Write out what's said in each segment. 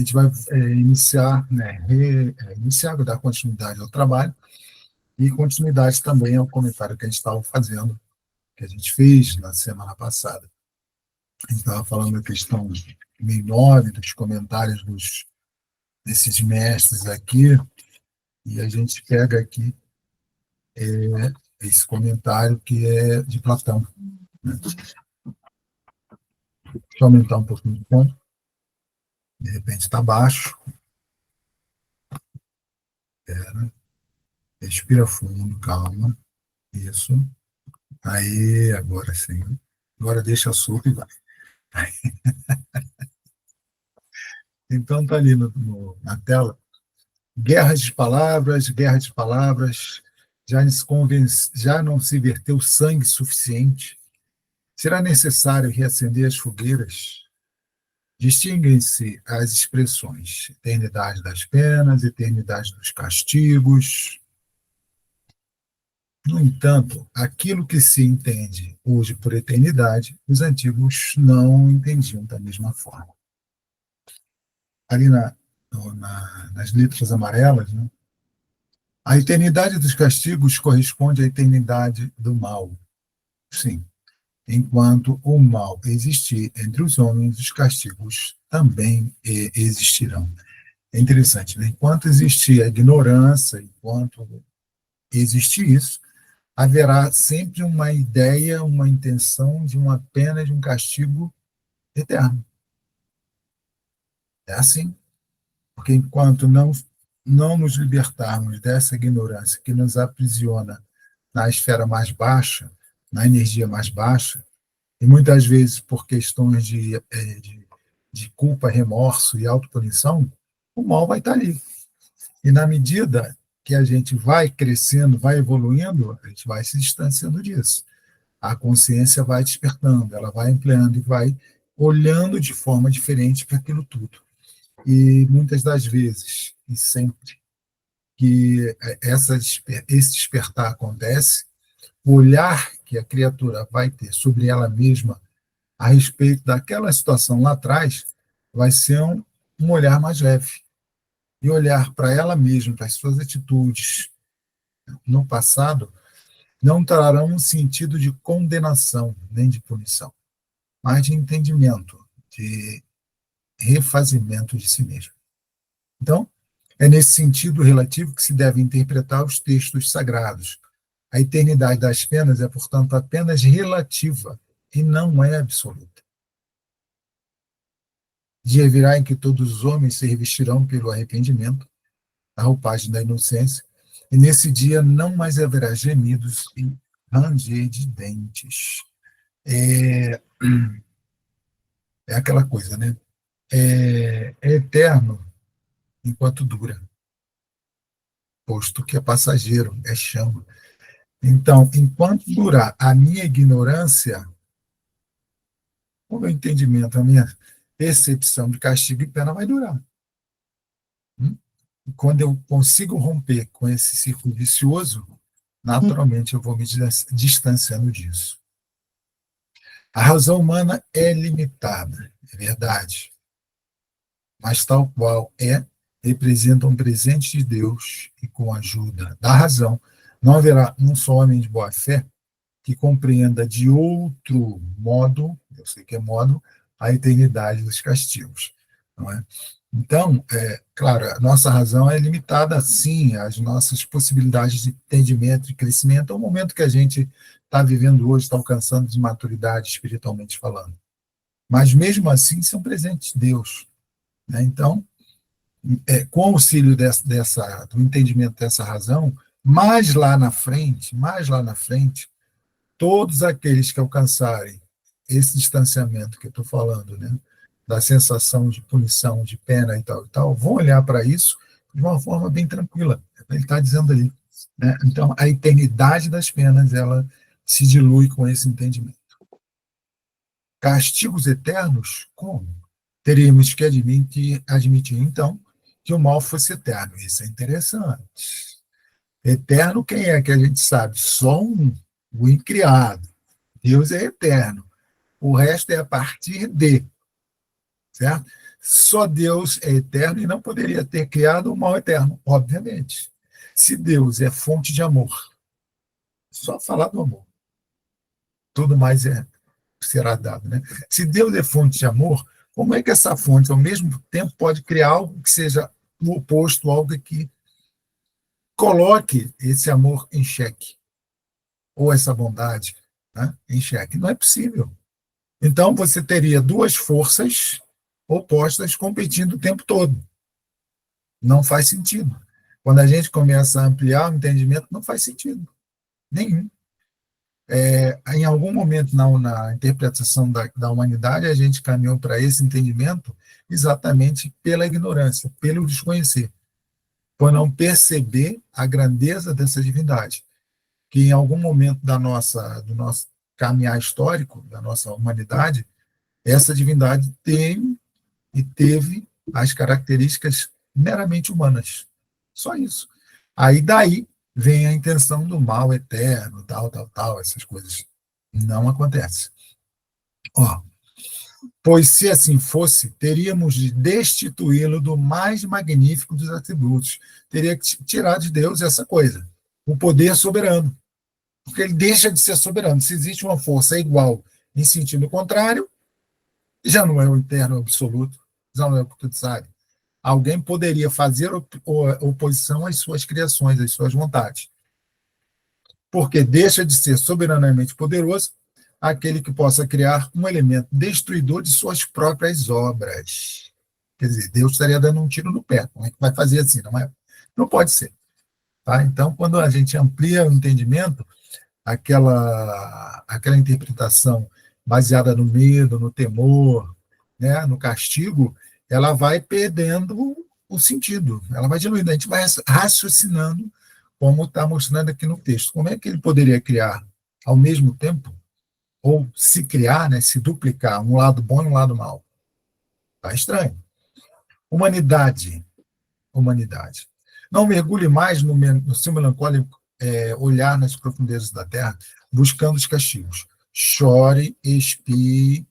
gente vai iniciar, né, iniciar, dar continuidade ao trabalho e continuidade também ao comentário que a gente estava fazendo, que a gente fez na semana passada. A gente estava falando da questão 1009, dos comentários desses mestres aqui, e a gente pega aqui esse comentário que é de Platão. Né? Deixa eu aumentar um pouquinho de ponto. De repente está baixo. Respira fundo, calma. Isso. Aí, agora sim. Agora deixa solto e vai. Então está ali na tela. Guerra de palavras, já não se verteu sangue suficiente. Será necessário reacender as fogueiras? Distinguem-se as expressões eternidade das penas, eternidade dos castigos. No entanto, aquilo que se entende hoje por eternidade, os antigos não entendiam da mesma forma. Ali nas letras amarelas, né, a eternidade dos castigos corresponde à eternidade do mal. Sim, enquanto o mal existir entre os homens, os castigos também existirão. É interessante, né? Enquanto existir a ignorância, enquanto existir isso, haverá sempre uma ideia, uma intenção de uma pena, de um castigo eterno. É assim. Porque enquanto não nos libertarmos dessa ignorância que nos aprisiona na esfera mais baixa, na energia mais baixa, e muitas vezes por questões de culpa, remorso e autopunição, o mal vai estar ali. E na medida que a gente vai crescendo, vai evoluindo, a gente vai se distanciando disso. A consciência vai despertando, ela vai ampliando e vai olhando de forma diferente para aquilo tudo. E muitas das vezes, e sempre, que esse despertar acontece, o olhar que a criatura vai ter sobre ela mesma a respeito daquela situação lá atrás vai ser um olhar mais leve. E olhar para ela mesma, para as suas atitudes no passado, não trarão um sentido de condenação nem de punição, mas de entendimento, de refazimento de si mesmo. Então, é nesse sentido relativo que se deve interpretar os textos sagrados. A eternidade das penas é, portanto, apenas relativa e não é absoluta. Dia virá em que todos os homens se revestirão pelo arrependimento, a roupagem da inocência, e nesse dia não mais haverá gemidos e ranger de dentes. É, é aquela coisa, né? É eterno enquanto dura, posto que é passageiro, é chama. Então, enquanto durar a minha ignorância, o meu entendimento, a minha percepção de castigo e pena vai durar. E quando eu consigo romper com esse círculo vicioso, naturalmente eu vou me distanciando disso. A razão humana é limitada, é verdade, mas tal qual representa um presente de Deus e com a ajuda da razão, não haverá um só homem de boa fé que compreenda de outro modo, eu sei que é modo, a eternidade dos castigos. Não é? Então, claro, a nossa razão é limitada, sim, às nossas possibilidades de entendimento e crescimento, ao momento que a gente está vivendo hoje, está alcançando de maturidade espiritualmente falando. Mas, mesmo assim, são presentes de Deus. Né? Então, com o auxílio do entendimento dessa razão, mais lá na frente, todos aqueles que alcançarem esse distanciamento que eu estou falando, né, da sensação de punição, de pena e tal, vão olhar para isso de uma forma bem tranquila. Ele está dizendo ali. Né? Então, a eternidade das penas, ela se dilui com esse entendimento. Castigos eternos? Como? Teríamos que admitir, então, que o mal fosse eterno. Isso é interessante. Eterno, quem é que a gente sabe? Só o incriado. Deus é eterno. O resto é a partir de, certo? Só Deus é eterno e não poderia ter criado o mal eterno, obviamente. Se Deus é fonte de amor, só falar do amor, tudo mais será dado, né? Se Deus é fonte de amor, como é que essa fonte, ao mesmo tempo, pode criar algo que seja o oposto, algo que coloque esse amor em xeque, ou essa bondade, né, em xeque? Não é possível. Então, você teria duas forças opostas competindo o tempo todo. Não faz sentido. Quando a gente começa a ampliar o entendimento, não faz sentido nenhum. Em algum momento na interpretação da humanidade, a gente caminhou para esse entendimento exatamente pela ignorância, pelo desconhecer, por não perceber a grandeza dessa divindade, que em algum momento do nosso caminhar histórico, da nossa humanidade, essa divindade tem e teve as características meramente humanas. Só isso. Aí daí vem a intenção do mal eterno, tal, essas coisas. Não acontece. Ó, pois se assim fosse, teríamos de destituí-lo do mais magnífico dos atributos. Teria que tirar de Deus essa coisa, o poder soberano. Porque ele deixa de ser soberano. Se existe uma força igual em sentido contrário, já não é o eterno absoluto, já não é o que tu sabe. Alguém poderia fazer oposição às suas criações, às suas vontades. Porque deixa de ser soberanamente poderoso aquele que possa criar um elemento destruidor de suas próprias obras. Quer dizer, Deus estaria dando um tiro no pé. Como é que vai fazer assim? Não é? Não pode ser. Tá? Então, quando a gente amplia o entendimento, aquela interpretação baseada no medo, no temor, né, no castigo, ela vai perdendo o sentido, ela vai diluindo, a gente vai raciocinando, como está mostrando aqui no texto. Como é que ele poderia criar ao mesmo tempo, ou se criar, né, se duplicar, um lado bom e um lado mau? Está estranho. Humanidade. Não mergulhe mais no seu melancólico olhar nas profundezas da terra, buscando os castigos. Chore, expie,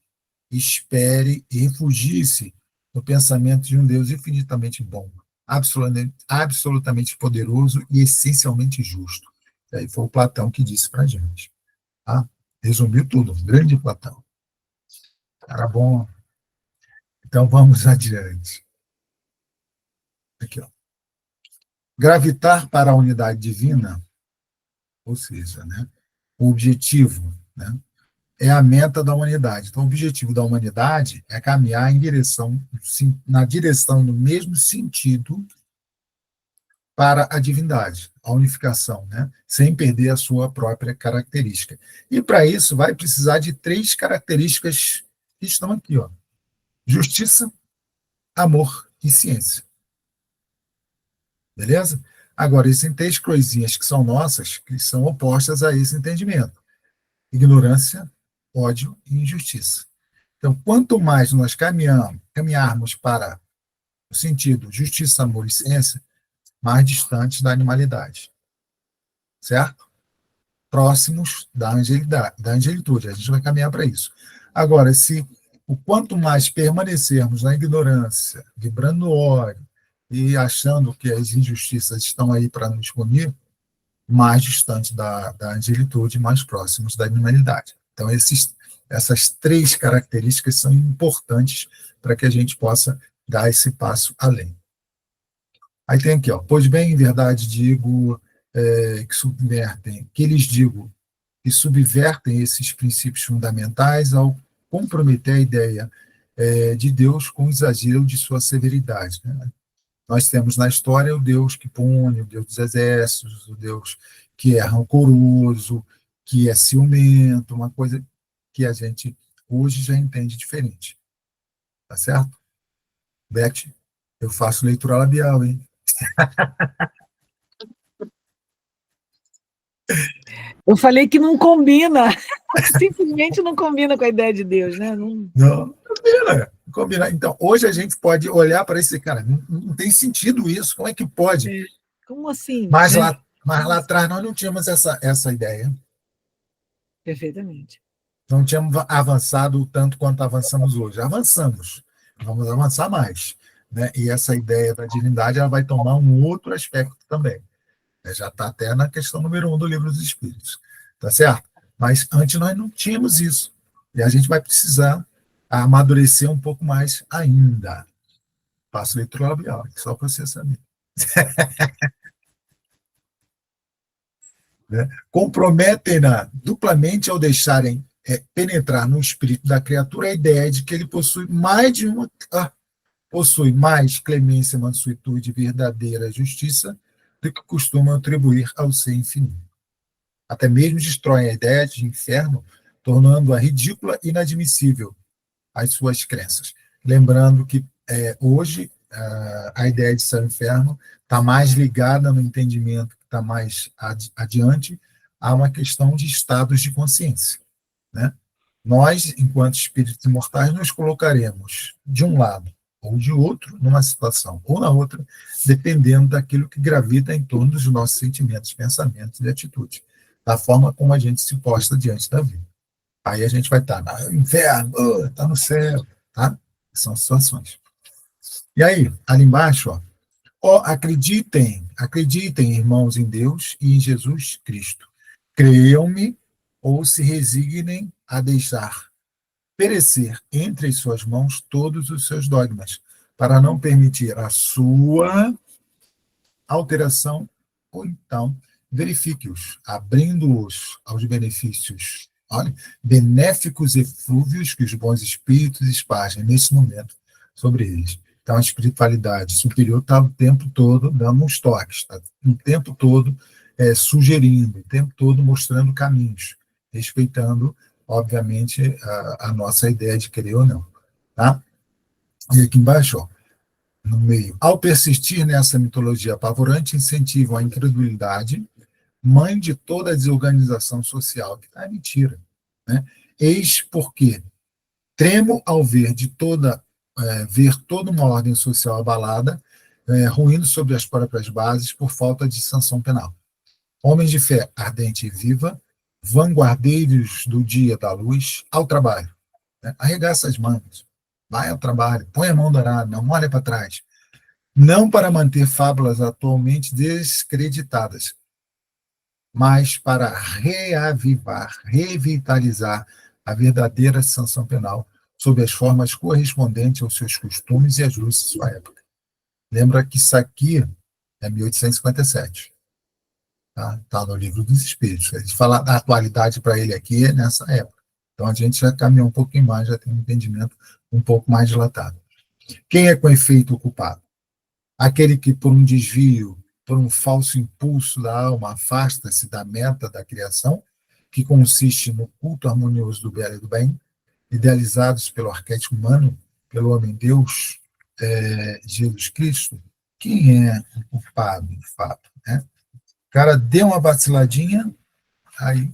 espere e refugie-se no pensamento de um Deus infinitamente bom, absolutamente poderoso e essencialmente justo. E aí foi o Platão que disse para a gente. Tá? Resumiu tudo, um grande Platão. Cara bom. Então vamos adiante. Aqui, ó. Gravitar para a unidade divina, ou seja, né, o objetivo, né, é a meta da humanidade. Então, o objetivo da humanidade é caminhar na direção, no mesmo sentido, para a divindade, a unificação, né? Sem perder a sua própria característica. E para isso vai precisar de três características que estão aqui, ó: justiça, amor e ciência. Beleza? Agora, existem três coisinhas que são nossas, que são opostas a esse entendimento: ignorância, ódio e injustiça. Então, quanto mais nós caminharmos para o sentido justiça, amor e ciência, mais distantes da animalidade, certo? Próximos da angelitude. A gente vai caminhar para isso. Agora, se o quanto mais permanecermos na ignorância, vibrando no ódio e achando que as injustiças estão aí para nos punir, mais distantes da angelitude, mais próximos da animalidade. Então, essas três características são importantes para que a gente possa dar esse passo além. Aí tem aqui, ó: pois bem, em verdade digo que lhes digo, que subvertem esses princípios fundamentais ao comprometer a ideia de Deus com o exagero de sua severidade. Né? Nós temos na história o Deus que pune, o Deus dos exércitos, o Deus que é rancoroso, que é ciumento, uma coisa que a gente hoje já entende diferente. Tá certo? Beth, eu faço leitura labial, hein? Eu falei que não combina, simplesmente não combina com a ideia de Deus, né? Não combina, não combina. Então, hoje a gente pode olhar para esse cara, não tem sentido isso, como é que pode? Como assim? Mas Né? lá atrás nós não tínhamos essa ideia. Perfeitamente. Não tínhamos avançado tanto quanto avançamos hoje. Avançamos, vamos avançar mais. Né? E essa ideia da divindade ela vai tomar um outro aspecto também. Já está até na questão número 1 do Livro dos Espíritos. Tá certo? Mas antes nós não tínhamos isso. E a gente vai precisar amadurecer um pouco mais ainda. Faço leitura labial, só para você saber. Né? Comprometem-na duplamente ao deixarem penetrar no espírito da criatura a ideia de que ele possui mais de uma. Possui mais clemência, mansuetude, verdadeira justiça do que costumam atribuir ao ser infinito. Até mesmo destroem a ideia de inferno, tornando-a ridícula e inadmissível às suas crenças. Lembrando que hoje a ideia de céu e inferno está mais ligada no entendimento que está mais adiante a uma questão de estados de consciência. Né? Nós, enquanto espíritos imortais, nos colocaremos de um lado ou de outro, numa situação ou na outra, dependendo daquilo que gravita em torno dos nossos sentimentos, pensamentos e atitudes, da forma como a gente se posta diante da vida. Aí a gente vai estar no inferno, está no céu, tá? São situações. E aí, ali embaixo, acreditem, irmãos, em Deus e em Jesus Cristo. Creiam-me ou se resignem a deixar perecer entre as suas mãos todos os seus dogmas, para não permitir a sua alteração, ou então verifique-os, abrindo-os aos benefícios, olha, benéficos eflúvios que os bons espíritos espargem nesse momento sobre eles. Então, a espiritualidade superior está o tempo todo dando uns toques, está o tempo todo sugerindo, o tempo todo mostrando caminhos, respeitando, obviamente, a nossa ideia de querer ou não. Tá? E aqui embaixo, no meio, ao persistir nessa mitologia apavorante, incentivam a incredulidade, mãe de toda a desorganização social, que é mentira. Né? Eis porque tremo ao ver toda uma ordem social abalada, ruindo sobre as próprias bases por falta de sanção penal. Homens de fé ardente e viva, vanguardeiros do dia da luz, ao trabalho. Né? Arregaça as mãos, vai ao trabalho, põe a mão do arado, não olha para trás. Não para manter fábulas atualmente descreditadas, mas para reavivar, revitalizar a verdadeira sanção penal sob as formas correspondentes aos seus costumes e às luzes de sua época. Lembra que isso aqui é 1857. Tá no Livro dos Espíritos. A gente fala da atualidade para ele aqui é nessa época. Então a gente já caminhou um pouquinho mais, já tem um entendimento um pouco mais dilatado. Quem é com efeito o culpado? Aquele que, por um desvio, por um falso impulso da alma, afasta-se da meta da criação, que consiste no culto harmonioso do belo e do bem, idealizados pelo arquétipo humano, pelo homem-deus, Jesus Cristo. Quem é o culpado, de fato? Né? O cara deu uma vaciladinha, aí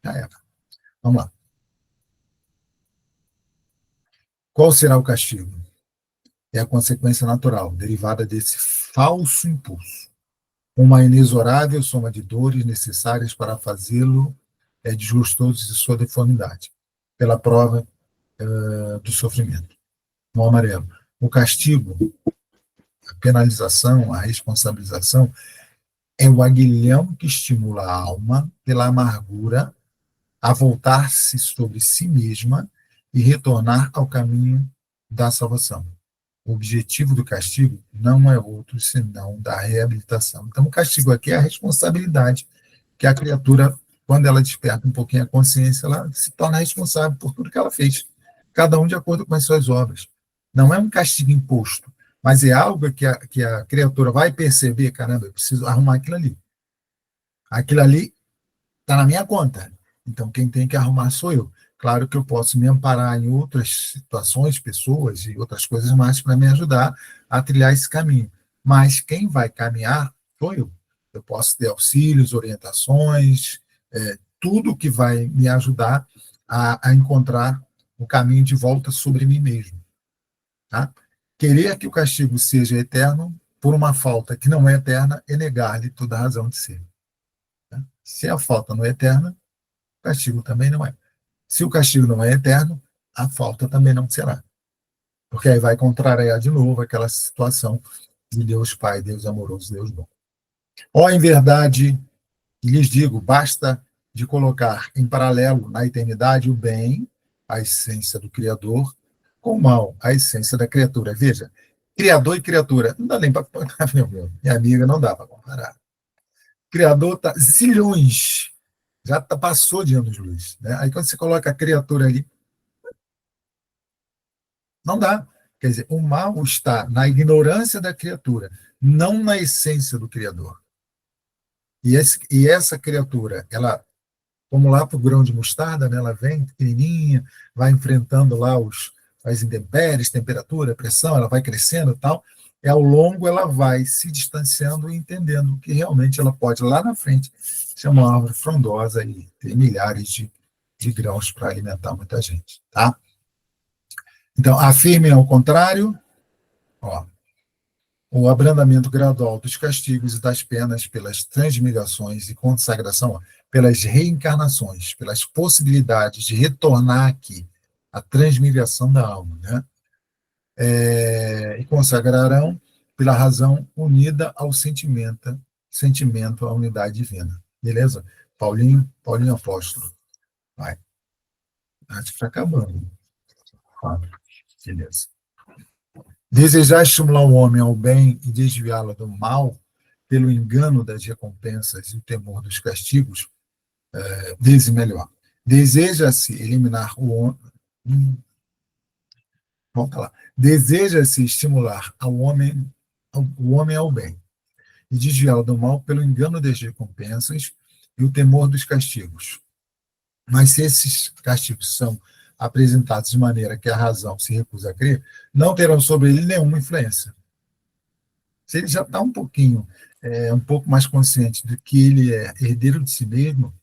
já era. Vamos lá. Qual será o castigo? É a consequência natural, derivada desse falso impulso. Uma inexorável soma de dores necessárias para fazê-lo desgostoso de sua deformidade, pela prova do sofrimento. No amarelo. O castigo, a penalização, a responsabilização, é o aguilhão que estimula a alma pela amargura a voltar-se sobre si mesma e retornar ao caminho da salvação. O objetivo do castigo não é outro senão da reabilitação. Então, o castigo aqui é a responsabilidade que a criatura, quando ela desperta um pouquinho a consciência, ela se torna responsável por tudo que ela fez, cada um de acordo com as suas obras. Não é um castigo imposto, mas é algo que a criatura vai perceber, caramba, eu preciso arrumar aquilo ali. Aquilo ali está na minha conta, então quem tem que arrumar sou eu. Claro que eu posso me amparar em outras situações, pessoas e outras coisas mais para me ajudar a trilhar esse caminho. Mas quem vai caminhar sou eu. Eu posso ter auxílios, orientações, tudo que vai me ajudar a encontrar o caminho de volta sobre mim mesmo. Tá? Querer que o castigo seja eterno por uma falta que não é eterna é negar-lhe toda a razão de ser. Tá? Se a falta não é eterna, o castigo também não é. Se o castigo não é eterno, a falta também não será. Porque aí vai contrariar de novo aquela situação de Deus Pai, Deus amoroso, Deus bom. Ó, em verdade, lhes digo, basta de colocar em paralelo na eternidade o bem, a essência do Criador, com o mal, a essência da criatura. Veja, Criador e criatura, não dá nem para... Minha amiga, não dá para comparar. Criador está zilhões, já passou de anos-luz. Né? Aí quando você coloca a criatura ali, não dá. Quer dizer, o mal está na ignorância da criatura, não na essência do Criador. E essa criatura, ela, como lá para o grão de mostarda, né, ela vem pequenininha, vai enfrentando lá as intempéries, temperatura, pressão, ela vai crescendo e tal, e ao longo ela vai se distanciando e entendendo que realmente ela pode, lá na frente, ser uma árvore frondosa e ter milhares de grãos para alimentar muita gente. Tá? Então, afirmem ao contrário, ó, o abrandamento gradual dos castigos e das penas pelas transmigrações e consagração, pelas reencarnações, pelas possibilidades de retornar aqui, a transmigração da alma, né? E consagrarão pela razão unida ao sentimento à unidade divina. Beleza? Paulinho Apóstolo. Vai. Acho que está acabando. Beleza. Desejar estimular o homem ao bem e desviá-lo do mal, pelo engano das recompensas e o temor dos castigos, melhor. Deseja-se eliminar o homem. Volta lá. Deseja-se estimular o homem ao bem e desviá-lo do mal pelo engano das recompensas e o temor dos castigos. Mas se esses castigos são apresentados de maneira que a razão se recusa a crer, não terão sobre ele nenhuma influência. Se ele já está um pouco mais consciente de que ele é herdeiro de si mesmo,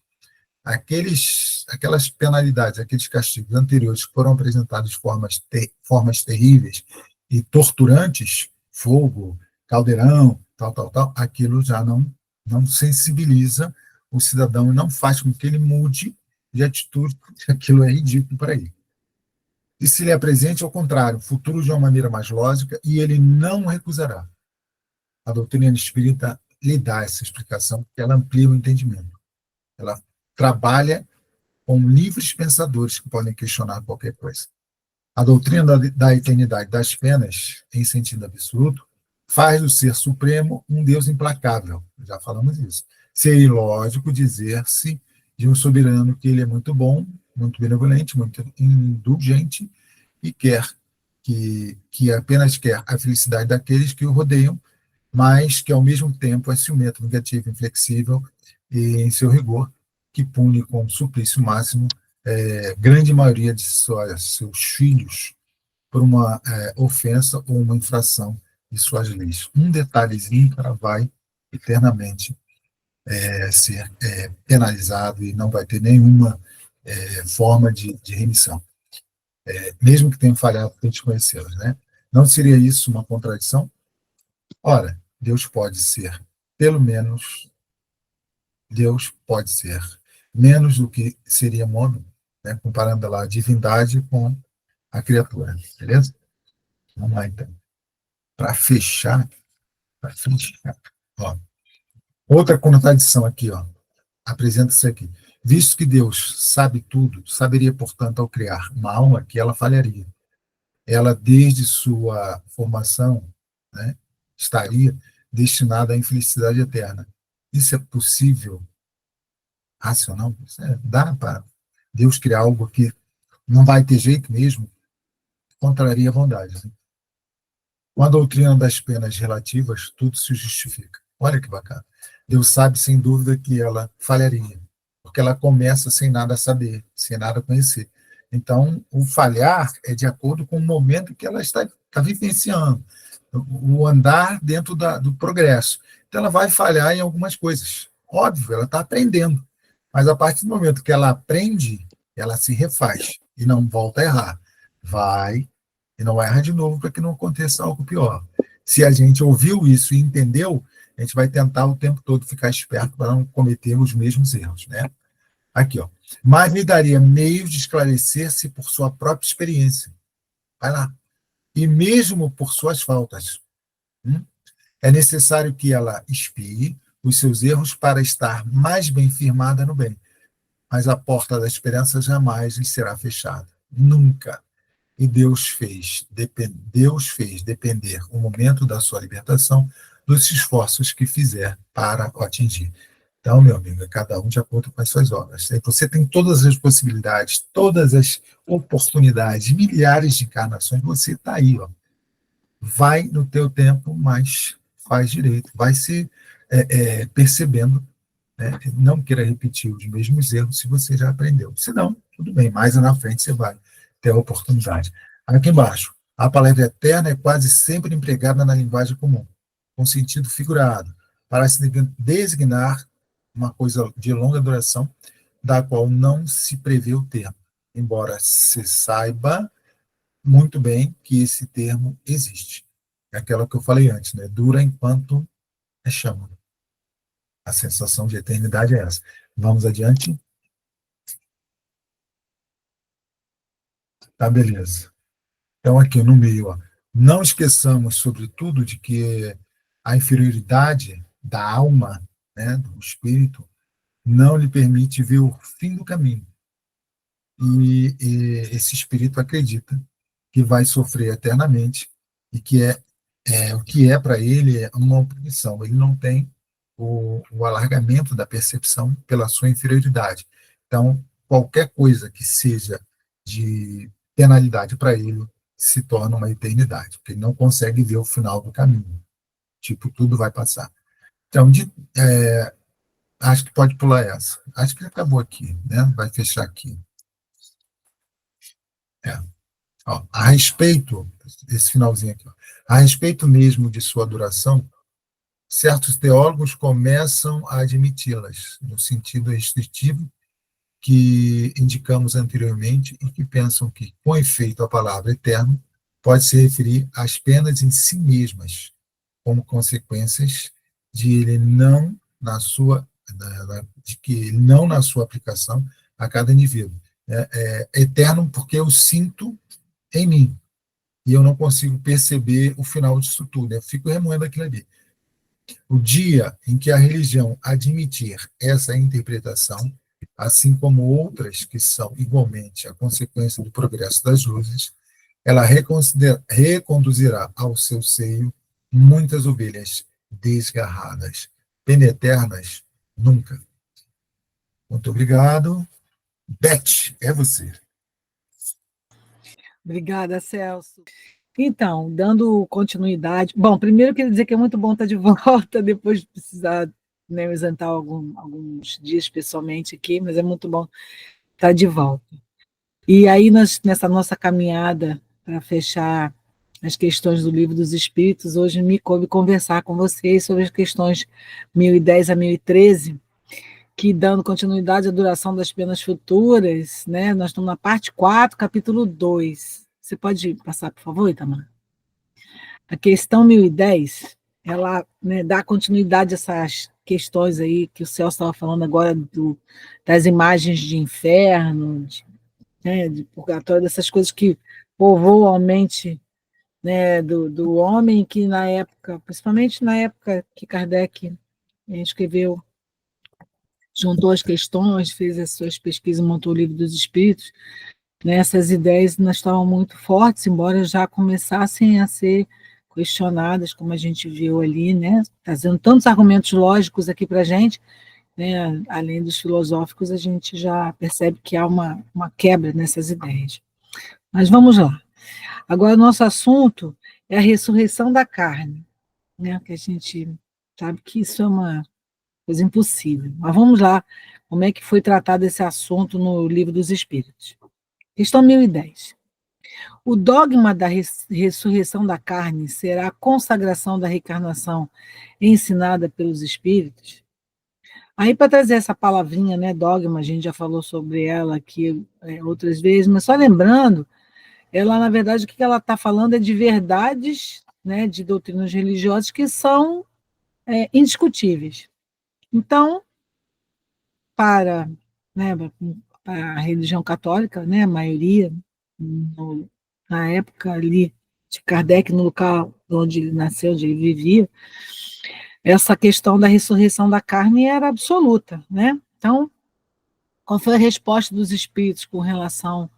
aquelas penalidades, aqueles castigos anteriores que foram apresentados de formas terríveis e torturantes, fogo, caldeirão, tal, aquilo já não sensibiliza o cidadão e não faz com que ele mude de atitude, aquilo é ridículo para ele. E se lhe apresente, ao contrário, futuro de uma maneira mais lógica, e ele não recusará. A doutrina espírita lhe dá essa explicação, porque ela amplia o entendimento. Ela trabalha com livres pensadores que podem questionar qualquer coisa. A doutrina da eternidade das penas, em sentido absoluto, faz do ser supremo um Deus implacável. Já falamos isso. Seria ilógico dizer-se de um soberano que ele é muito bom, muito benevolente, muito indulgente e que apenas quer a felicidade daqueles que o rodeiam, mas que ao mesmo tempo é ciumento, negativo, inflexível e em seu rigor, que pune com suplício máximo grande maioria de seus filhos por uma ofensa ou uma infração de suas leis. Um detalhezinho que ela vai eternamente ser penalizado e não vai ter nenhuma forma de remissão. Mesmo que tenham falhado para a gente conhecê-los, né? Não seria isso uma contradição? Ora, Deus pode ser menos do que seria mono, né? Comparando lá a divindade com a criatura, beleza? Vamos lá, então. Para fechar, ó, outra contradição aqui, ó, apresenta-se aqui. Visto que Deus sabe tudo, saberia, portanto, ao criar uma alma que ela falharia. Ela, desde sua formação, né, estaria destinada à infelicidade eterna. Isso é possível? Racional? Dá para Deus criar algo que não vai ter jeito mesmo? Contraria a bondade. Né? Com a doutrina das penas relativas, tudo se justifica. Olha que bacana. Deus sabe, sem dúvida, que ela falharia, porque ela começa sem nada saber, sem nada conhecer. Então, o falhar é de acordo com o momento que ela está vivenciando, o andar dentro do progresso. Então, ela vai falhar em algumas coisas. Óbvio, ela está aprendendo. Mas, a partir do momento que ela aprende, ela se refaz e não volta a errar. Vai e não erra de novo para que não aconteça algo pior. Se a gente ouviu isso e entendeu, a gente vai tentar o tempo todo ficar esperto para não cometer os mesmos erros, né? Aqui, ó. Mas lhe daria meios de esclarecer-se por sua própria experiência. Vai lá. e mesmo por suas faltas. É necessário que ela expie os seus erros para estar mais bem firmada no bem. Mas a porta da esperança jamais lhe será fechada. Nunca. E Deus fez depender o momento da sua libertação dos esforços que fizer para o atingir. Então, meu amigo, é cada um de acordo com as suas obras. Você tem todas as possibilidades, todas as oportunidades, milhares de encarnações, você está aí, ó. Vai no teu tempo, mas faz direito. Vai se percebendo, né? Não queira repetir os mesmos erros se você já aprendeu. Se não, tudo bem, mais na frente você vai ter a oportunidade. Aqui embaixo, a palavra eterna é quase sempre empregada na linguagem comum, com sentido figurado, para se designar uma coisa de longa duração, da qual não se prevê o termo, embora se saiba muito bem que esse termo existe. É aquela que eu falei antes, né? Dura enquanto é chama. A sensação de eternidade é essa. Vamos adiante? Tá, beleza. Então, aqui no meio, ó, não esqueçamos, sobretudo, de que a inferioridade da alma, né, do espírito, não lhe permite ver o fim do caminho. E esse espírito acredita que vai sofrer eternamente e que o que é para ele é uma opressão. Ele não tem o alargamento da percepção pela sua inferioridade. Então, qualquer coisa que seja de penalidade para ele se torna uma eternidade, porque ele não consegue ver o final do caminho. Tipo, tudo vai passar. Então, acho que pode pular essa. Acho que acabou aqui, né? Vai fechar aqui. É. Ó, a respeito, esse finalzinho aqui, ó, a respeito mesmo de sua duração, certos teólogos começam a admiti-las, no sentido restritivo que indicamos anteriormente, e que pensam que, com efeito, a palavra eterno pode se referir às penas em si mesmas, como consequências de ele não na sua de que ele não na sua aplicação a cada indivíduo. É eterno porque eu sinto em mim e eu não consigo perceber o final disso tudo. Eu fico remoendo aquilo ali. O dia em que a religião admitir essa interpretação, assim como outras que são igualmente a consequência do progresso das luzes, ela reconduzirá ao seu seio muitas ovelhas desgarradas, peneternas, nunca. Muito obrigado. Beth, é você. Obrigada, Celso. Então, dando continuidade. Bom, primeiro eu queria dizer que é muito bom estar de volta, depois de precisar, né, me ausentar alguns dias pessoalmente aqui, mas é muito bom estar de volta. E aí, nessa nossa caminhada para fechar as questões do Livro dos Espíritos, hoje me coube conversar com vocês sobre as questões 1010 a 1013, que, dando continuidade à duração das penas futuras, né, nós estamos na parte 4, capítulo 2. Você pode passar, por favor, Itamar? A questão 1010, ela, né, dá continuidade a essas questões aí que o Celso estava falando agora das imagens de inferno, de purgatório, dessas coisas que povoam a mente, né, do homem, que na época, principalmente na época que Kardec escreveu, juntou as questões, fez as suas pesquisas, montou o Livro dos Espíritos, né, essas ideias não estavam muito fortes, embora já começassem a ser questionadas, como a gente viu ali, né, trazendo tantos argumentos lógicos aqui para a gente, né, além dos filosóficos, a gente já percebe que há uma quebra nessas ideias. Mas vamos lá. Agora, o nosso assunto é a ressurreição da carne, né, que a gente sabe que isso é uma coisa impossível. Mas vamos lá, como é que foi tratado esse assunto no Livro dos Espíritos. Questão 1010. O dogma da ressurreição da carne será a consagração da reencarnação ensinada pelos espíritos? Aí, para trazer essa palavrinha, né, dogma, a gente já falou sobre ela aqui outras vezes, mas só lembrando, ela, na verdade, o que ela está falando é de verdades, né, de doutrinas religiosas que são indiscutíveis. Então, para, né, para a religião católica, né, a maioria, na época ali, de Kardec no local onde ele nasceu, onde ele vivia, essa questão da ressurreição da carne era absoluta, né? Então, qual foi a resposta dos espíritos com relação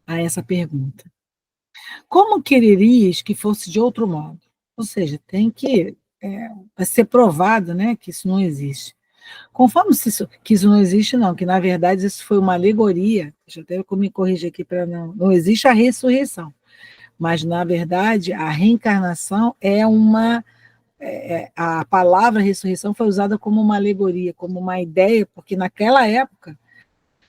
a essa pergunta? Como quererias que fosse de outro modo? Ou seja, tem que vai ser provado, né, que isso não existe. Conforme que isso não existe, não, que na verdade isso foi uma alegoria, deixa eu até me corrigir aqui para não existe a ressurreição, mas na verdade a reencarnação é a palavra ressurreição foi usada como uma alegoria, como uma ideia, porque naquela época,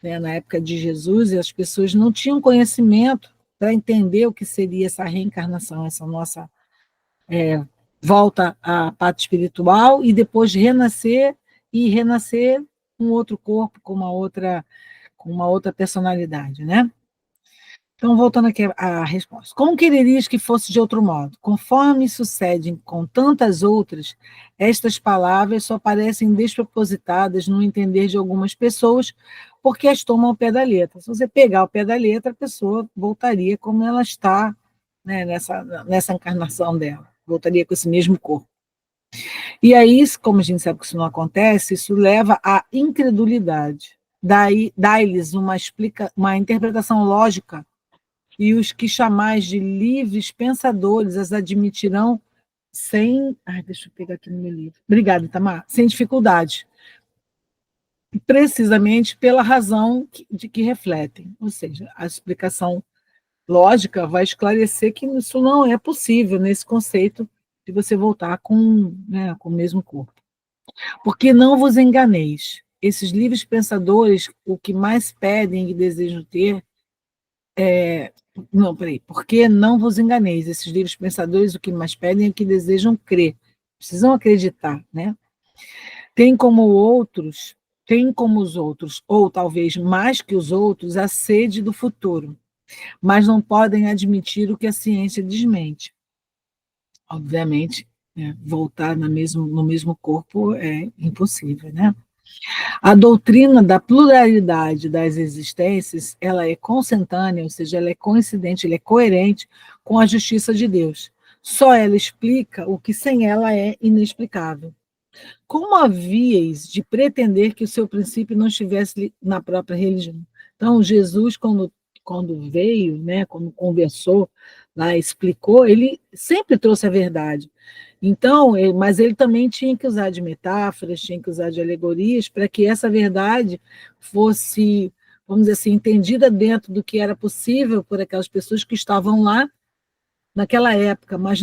né, na época de Jesus, as pessoas não tinham conhecimento para entender o que seria essa reencarnação, essa nossa volta à pátria espiritual e depois renascer e renascer com outro corpo, com uma outra personalidade, né? Então, voltando aqui à resposta. Como quererias que fosse de outro modo? Conforme sucedem com tantas outras, estas palavras só parecem despropositadas no entender de algumas pessoas, porque as tomam ao pé da letra. Se você pegar o pé da letra, a pessoa voltaria como ela está, né, nessa encarnação dela, voltaria com esse mesmo corpo. E aí, como a gente sabe que isso não acontece, isso leva à incredulidade. Daí, dá-lhes uma interpretação lógica, e os que chamais de livres pensadores as admitirão sem... deixa eu pegar aqui no meu livro. Obrigada, Itamar. Sem dificuldade. Precisamente pela razão de que refletem. Ou seja, a explicação lógica vai esclarecer que isso não é possível nesse conceito de você voltar com, né, com o mesmo corpo. Porque não vos enganeis. Esses livres pensadores, o que mais pedem e desejam ter não, peraí. Porque não vos enganeis. Esses livres pensadores, o que mais pedem é o que desejam crer. Precisam acreditar, né? Tem como os outros, ou talvez mais que os outros, a sede do futuro, mas não podem admitir o que a ciência desmente. Obviamente, né, voltar no mesmo corpo é impossível, né? A doutrina da pluralidade das existências, ela é consentânea, ou seja, ela é coincidente, ela é coerente com a justiça de Deus. Só ela explica o que sem ela é inexplicável. Como havíeis de pretender que o seu princípio não estivesse na própria religião? Então, Jesus, quando veio, né, quando conversou lá, explicou, ele sempre trouxe a verdade. Então, mas ele também tinha que usar de metáforas, tinha que usar de alegorias para que essa verdade fosse, vamos dizer assim, entendida dentro do que era possível por aquelas pessoas que estavam lá naquela época, mas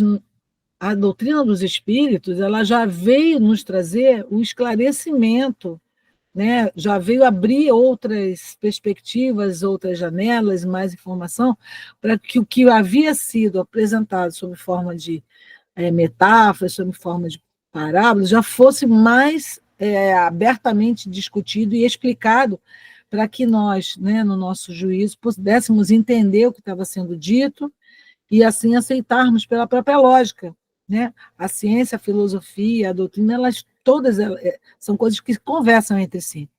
a doutrina dos espíritos, ela já veio nos trazer o esclarecimento, né? Já veio abrir outras perspectivas, outras janelas, mais informação, para que o que havia sido apresentado sob forma de metáforas, sob forma de parábolas, já fosse mais abertamente discutido e explicado para que nós, né, no nosso juízo, pudéssemos entender o que estava sendo dito e assim aceitarmos pela própria lógica, né? A ciência, a filosofia, a doutrina, todas são coisas que conversam entre si.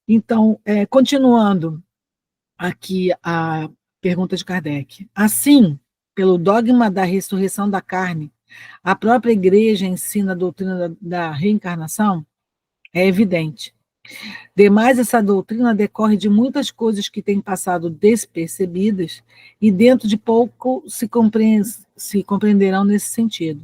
Então, continuando aqui a pergunta de Kardec. Assim, pelo dogma da ressurreição da carne, a própria igreja ensina a doutrina da reencarnação? É evidente. Demais, essa doutrina decorre de muitas coisas que têm passado despercebidas e dentro de pouco se compreenderão nesse sentido.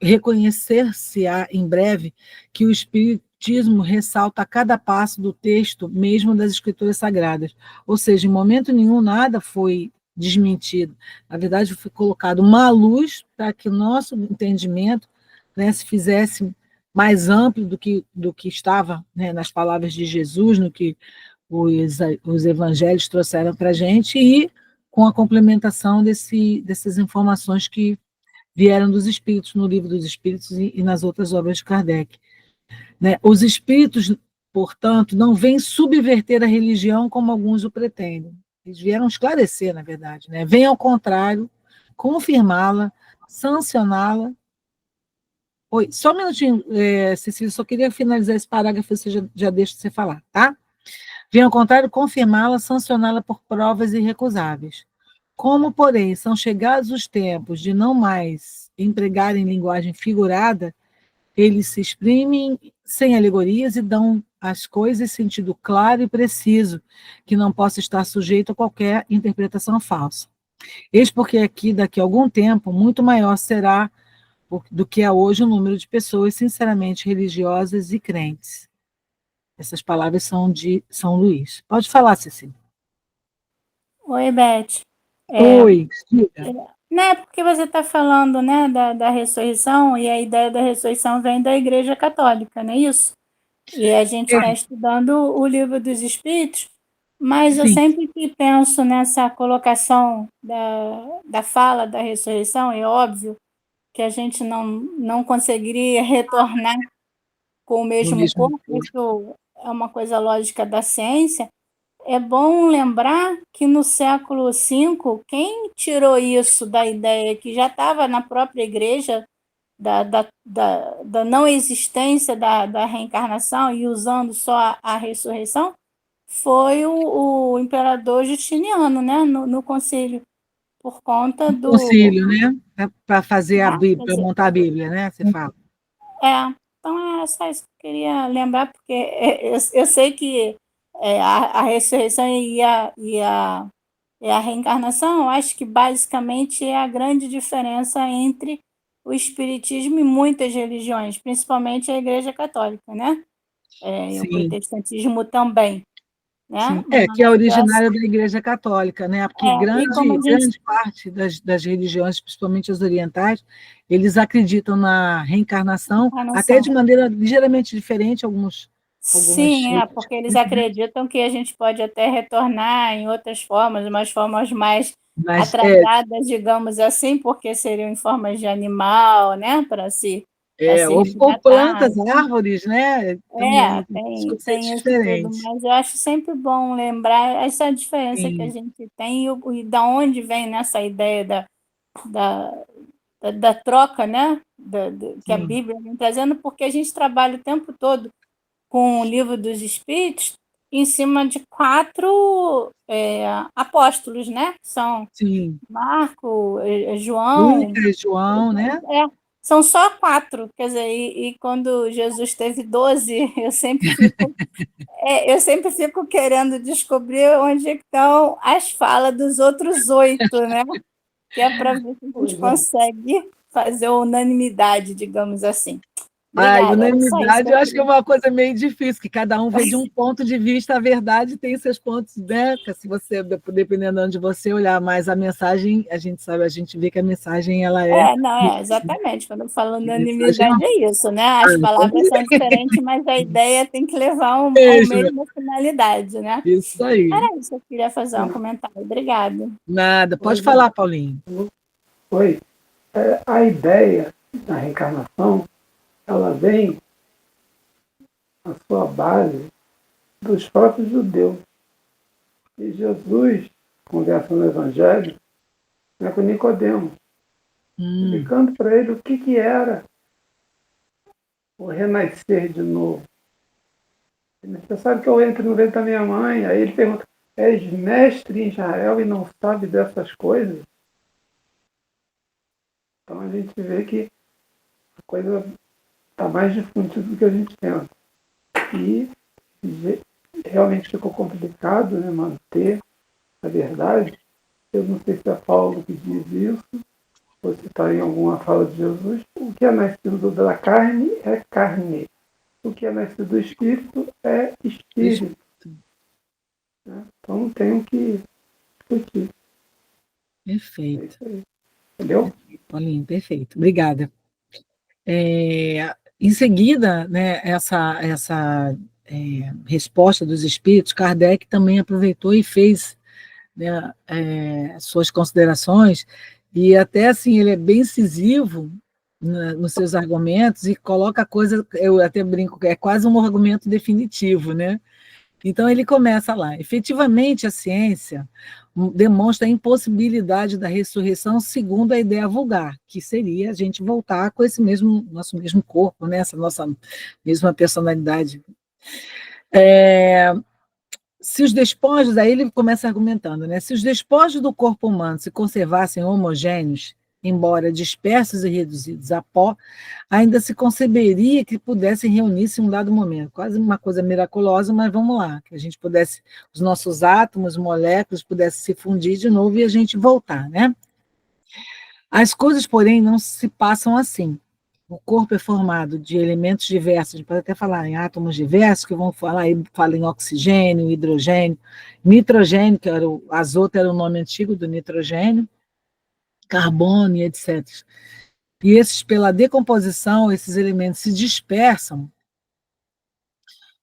Reconhecer-se-á em breve que o Espiritismo ressalta a cada passo do texto mesmo das Escrituras Sagradas, ou seja, em momento nenhum nada foi desmentido. Na verdade, foi colocado uma luz para que o nosso entendimento, né, se fizesse mais amplo do que estava, né, nas palavras de Jesus, no que os evangelhos trouxeram para a gente, e com a complementação dessas informações que vieram dos espíritos, no livro dos espíritos e nas outras obras de Kardec. Né? Os espíritos, portanto, não vêm subverter a religião como alguns o pretendem. Eles vieram esclarecer, na verdade. Né? Vêm, ao contrário, confirmá-la, sancioná-la. Oi, só um minutinho, Cecília, só queria finalizar esse parágrafo, você já deixa você falar, tá? Vem, ao contrário, confirmá-la, sancioná-la por provas irrecusáveis. Como, porém, são chegados os tempos de não mais empregarem linguagem figurada, eles se exprimem sem alegorias e dão às coisas sentido claro e preciso, que não possa estar sujeito a qualquer interpretação falsa. Eis porque daqui a algum tempo, muito maior será do que é hoje o número de pessoas sinceramente religiosas e crentes. Essas palavras são de São Luís. Pode falar, Cecília. Oi, Beth. Oi, diga. Né, porque você está falando, né, da ressurreição, e a ideia da ressurreição vem da Igreja Católica, não é isso? E a gente está estudando o Livro dos Espíritos, mas eu Sim. sempre que penso nessa colocação da fala da ressurreição, é óbvio que a gente não conseguiria retornar com o mesmo corpo, isso é uma coisa lógica da ciência. É bom lembrar que no século V, quem tirou isso da ideia que já estava na própria igreja, da não existência da reencarnação e usando só a ressurreição, foi o imperador Justiniano, né, no concílio, por conta do... Concílio, né? Para fazer a Bíblia, para montar a Bíblia, né? Você fala. Então é só isso que eu queria lembrar, porque eu sei que a ressurreição e a reencarnação, eu acho que basicamente é a grande diferença entre o espiritismo e muitas religiões, principalmente a Igreja Católica, né? E o protestantismo também, né? Sim. Que é originária da Igreja Católica, né? Porque grande parte das religiões, principalmente as orientais, eles acreditam na reencarnação, até de maneira ligeiramente diferente, algumas Sim, porque eles acreditam que a gente pode até retornar em outras formas, umas formas mais atrasadas, digamos assim, porque seriam em formas de animal, né? Para se ou plantas, árvores, né? Tem isso tudo, mas eu acho sempre bom lembrar essa diferença que a gente tem e da onde vem nessa ideia da troca, né? Que a Bíblia vem trazendo, porque a gente trabalha o tempo todo com o Livro dos Espíritos em cima de 4 apóstolos, né? São Marco, João... João, né? São só 4, quer dizer, e quando Jesus teve 12, eu sempre fico querendo descobrir onde estão as falas dos outros 8, né? Que é para ver se a gente consegue fazer unanimidade, digamos assim. Obrigada. Unanimidade eu acho que é uma coisa meio difícil, que cada um vê de um ponto de vista, a verdade tem seus pontos, né? Se você, dependendo de onde você olhar mais a mensagem, a gente vê que a mensagem ela exatamente. Quando eu falo unanimidade é isso, né? As palavras são diferentes, mas a ideia tem que levar a mesma finalidade, né? Isso aí. Era isso, eu queria fazer um comentário. Obrigada. Nada, pode falar, Paulinho. Oi. A ideia da reencarnação, ela vem na sua base dos próprios judeus. E Jesus conversa no Evangelho, né, com Nicodemos, explicando para ele o que era o renascer de novo. Você sabe que eu entro no ventre da minha mãe? Aí ele pergunta, és mestre em Israel e não sabe dessas coisas? Então a gente vê que a coisa está mais difundida do que a gente pensa. E realmente ficou complicado, né, manter a verdade. Eu não sei se é Paulo que diz isso, ou se está em alguma fala de Jesus. O que é nascido da carne é carne. O que é nascido do Espírito é Espírito. Né? Então não tem o que discutir. Perfeito. Entendeu? Paulinho, perfeito. Obrigada. Em seguida, né, essa resposta dos espíritos, Kardec também aproveitou e fez, né, suas considerações, e até assim, ele é bem incisivo nos seus argumentos e coloca a coisa, eu até brinco, é quase um argumento definitivo, né? Então, ele começa lá. Efetivamente, a ciência demonstra a impossibilidade da ressurreição segundo a ideia vulgar, que seria a gente voltar com esse nosso mesmo corpo, né? Essa nossa mesma personalidade. se os despojos, aí ele começa argumentando, né? Se os despojos do corpo humano se conservassem homogêneos, embora dispersos e reduzidos a pó, ainda se conceberia que pudessem reunir-se em um dado momento. Quase uma coisa miraculosa, mas vamos lá, que a gente pudesse, os nossos átomos, moléculas, pudessem se fundir de novo e a gente voltar, né? As coisas, porém, não se passam assim. O corpo é formado de elementos diversos, a gente pode até falar em átomos diversos, que vão falar, fala em oxigênio, hidrogênio, nitrogênio, que era o azoto era o nome antigo do nitrogênio, carbono e etc. E esses, pela decomposição, esses elementos se dispersam,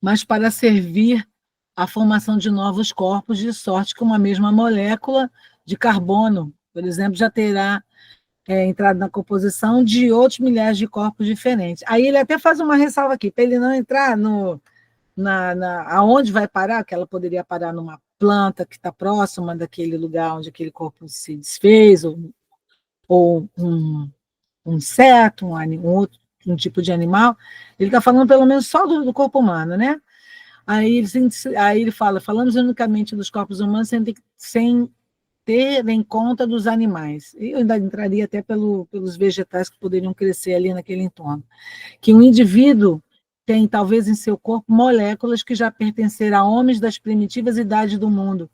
mas para servir à formação de novos corpos, de sorte que uma mesma molécula de carbono, por exemplo, já terá entrado na composição de outros milhares de corpos diferentes. Aí ele até faz uma ressalva aqui, para ele não entrar aonde vai parar, que ela poderia parar numa planta que está próxima daquele lugar onde aquele corpo se desfez, ou um inseto, um tipo de animal. Ele está falando pelo menos só do corpo humano, né? Aí ele fala, falamos unicamente dos corpos humanos sem ter em conta dos animais. Eu ainda entraria até pelos vegetais que poderiam crescer ali naquele entorno. Que um indivíduo tem, talvez, em seu corpo, moléculas que já pertenceram a homens das primitivas idades do mundo.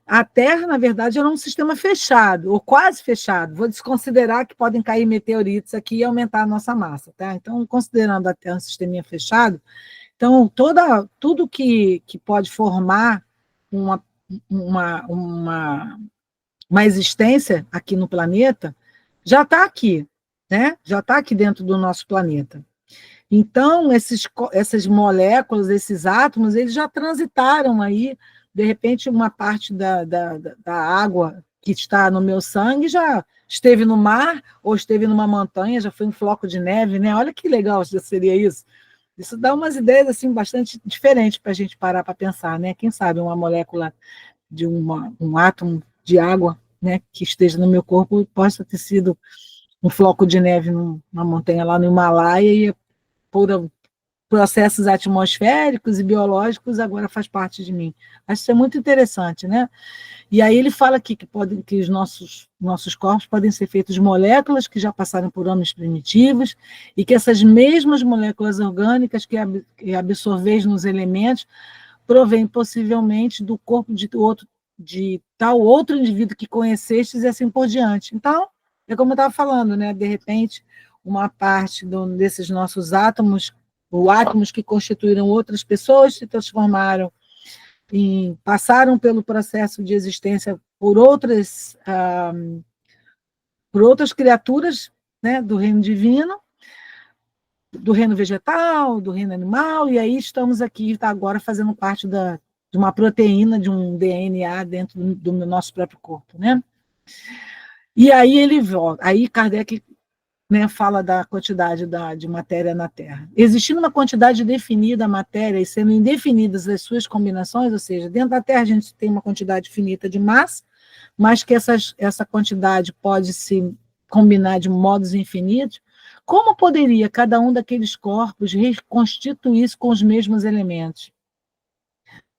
A Terra, na verdade, era um sistema fechado, ou quase fechado. Vou desconsiderar que podem cair meteoritos aqui e aumentar a nossa massa. Tá? Então, considerando a Terra um sisteminha fechado, então, tudo que pode formar uma existência aqui no planeta já está aqui, né? Já está aqui dentro do nosso planeta. Então, essas moléculas, esses átomos, eles já transitaram aí, de repente, uma parte da água que está no meu sangue já esteve no mar, ou esteve numa montanha, já foi um floco de neve, né? Olha que legal seria isso. Isso dá umas ideias assim, bastante diferentes para a gente parar para pensar, né? Quem sabe uma molécula de um átomo de água, né, que esteja no meu corpo possa ter sido um floco de neve numa montanha lá no Himalaia e por processos atmosféricos e biológicos agora faz parte de mim. Acho isso é muito interessante, né? E aí ele fala aqui que os nossos corpos podem ser feitos de moléculas que já passaram por homens primitivos e que essas mesmas moléculas orgânicas que absorveis nos elementos provém possivelmente do corpo de tal outro indivíduo que conhecestes e assim por diante. Então, é como eu estava falando, né? De repente, uma parte desses nossos átomos, ou átomos que constituíram outras pessoas, se transformaram passaram pelo processo de existência por outras criaturas, né, do reino divino, do reino vegetal, do reino animal, e aí estamos aqui, está agora fazendo parte de uma proteína, de um DNA dentro do nosso próprio corpo, né? E aí ele volta, aí Kardec, né, fala da quantidade de matéria na Terra. Existindo uma quantidade definida da matéria e sendo indefinidas as suas combinações, ou seja, dentro da Terra a gente tem uma quantidade finita de massa, mas que essa quantidade pode se combinar de modos infinitos, como poderia cada um daqueles corpos reconstituir-se com os mesmos elementos?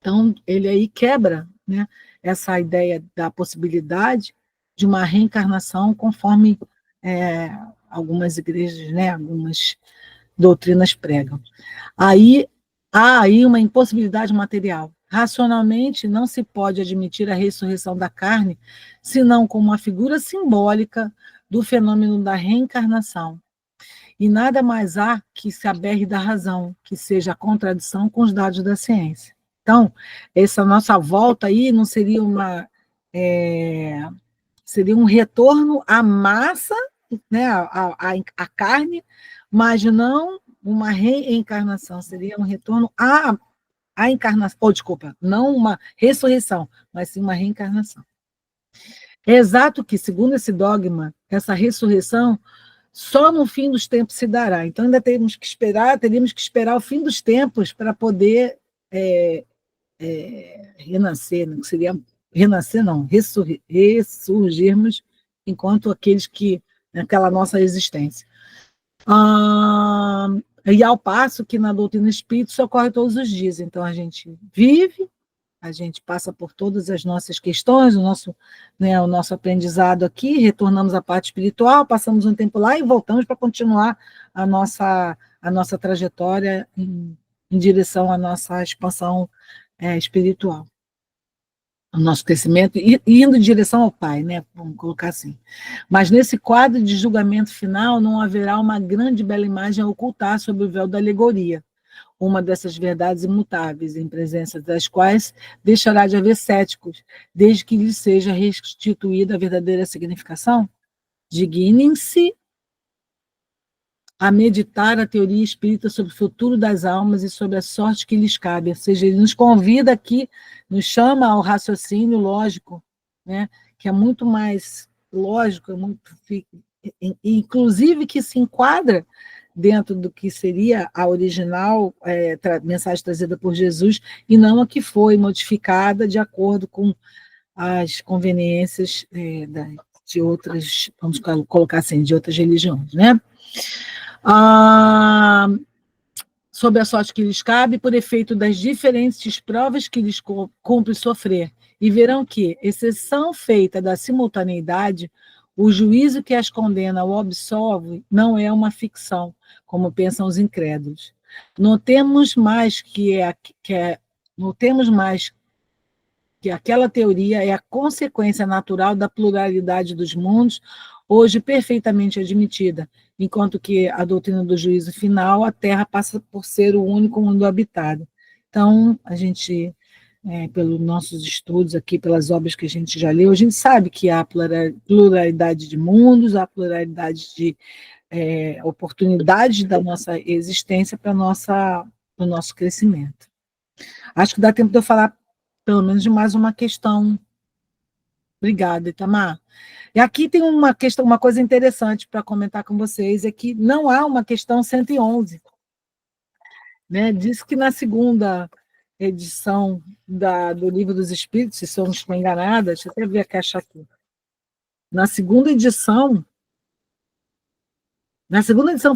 Então, ele aí quebra, né, essa ideia da possibilidade de uma reencarnação conforme algumas igrejas, né, algumas doutrinas pregam. Aí há aí uma impossibilidade material. Racionalmente, não se pode admitir a ressurreição da carne, senão como uma figura simbólica do fenômeno da reencarnação. E nada mais há que se aberre da razão, que seja a contradição com os dados da ciência. Então, essa nossa volta aí não seria seria um retorno à massa, né, à carne, mas não uma reencarnação, seria um retorno à encarnação, não uma ressurreição, mas sim uma reencarnação. É exato que, segundo esse dogma, essa ressurreição só no fim dos tempos se dará. Então, ainda teríamos que esperar o fim dos tempos para poder renascer, não seria renascer, não, ressurgirmos enquanto aqueles que, naquela nossa existência. E ao passo que na doutrina espírita isso ocorre todos os dias. Então, a gente vive, A gente passa por todas as nossas questões, o nosso aprendizado aqui, retornamos à parte espiritual, passamos um tempo lá e voltamos para continuar a nossa trajetória em direção à nossa expansão espiritual, o nosso crescimento, indo em direção ao Pai, né? Vamos colocar assim. Mas nesse quadro de julgamento final não haverá uma grande bela imagem a ocultar sob o véu da alegoria, uma dessas verdades imutáveis, em presença das quais deixará de haver céticos, desde que lhes seja restituída a verdadeira significação? Dignem-se a meditar a teoria espírita sobre o futuro das almas e sobre a sorte que lhes cabe. Ou seja, ele nos convida aqui, nos chama ao raciocínio lógico, né, que é muito mais lógico, inclusive que se enquadra dentro do que seria a original mensagem trazida por Jesus, e não a que foi modificada de acordo com as conveniências de outras, vamos colocar assim, de outras religiões, né? Sob a sorte que lhes cabe, por efeito das diferentes provas que lhes cumpre sofrer, e verão que, exceção feita da simultaneidade, o juízo que as condena ou absolve não é uma ficção, como pensam os incrédulos. Notemos mais que aquela teoria é a consequência natural da pluralidade dos mundos, hoje perfeitamente admitida, enquanto que a doutrina do juízo final, a Terra passa por ser o único mundo habitado. Então, a gente, pelos nossos estudos aqui, pelas obras que a gente já leu, a gente sabe que há pluralidade de mundos, há pluralidade de oportunidades da nossa existência para o nosso crescimento. Acho que dá tempo de eu falar pelo menos de mais uma questão. Obrigada, Itamar. E aqui tem uma coisa interessante para comentar com vocês, é que não há uma questão 111. Né? Diz que na segunda edição do Livro dos Espíritos, se eu não estou enganada, deixa eu até ver a caixa aqui. Na segunda edição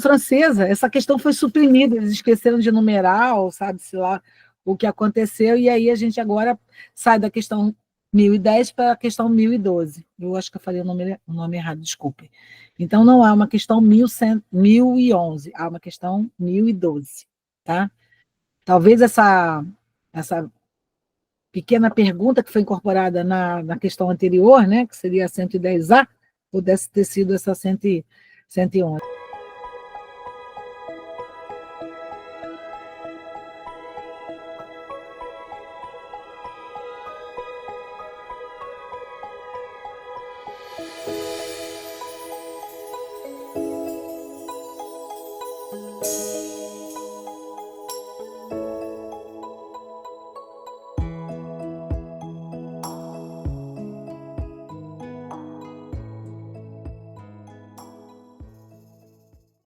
francesa, essa questão foi suprimida, eles esqueceram de numerar, ou sabe-se lá o que aconteceu, e aí a gente agora sai da questão 1010 para a questão 1012. Eu acho que eu falei o nome errado, desculpe. Então, não há uma questão 1011, há uma questão 1012. Tá? Talvez essa pequena pergunta que foi incorporada na questão anterior, né, que seria a 110A, pudesse ter sido essa 111.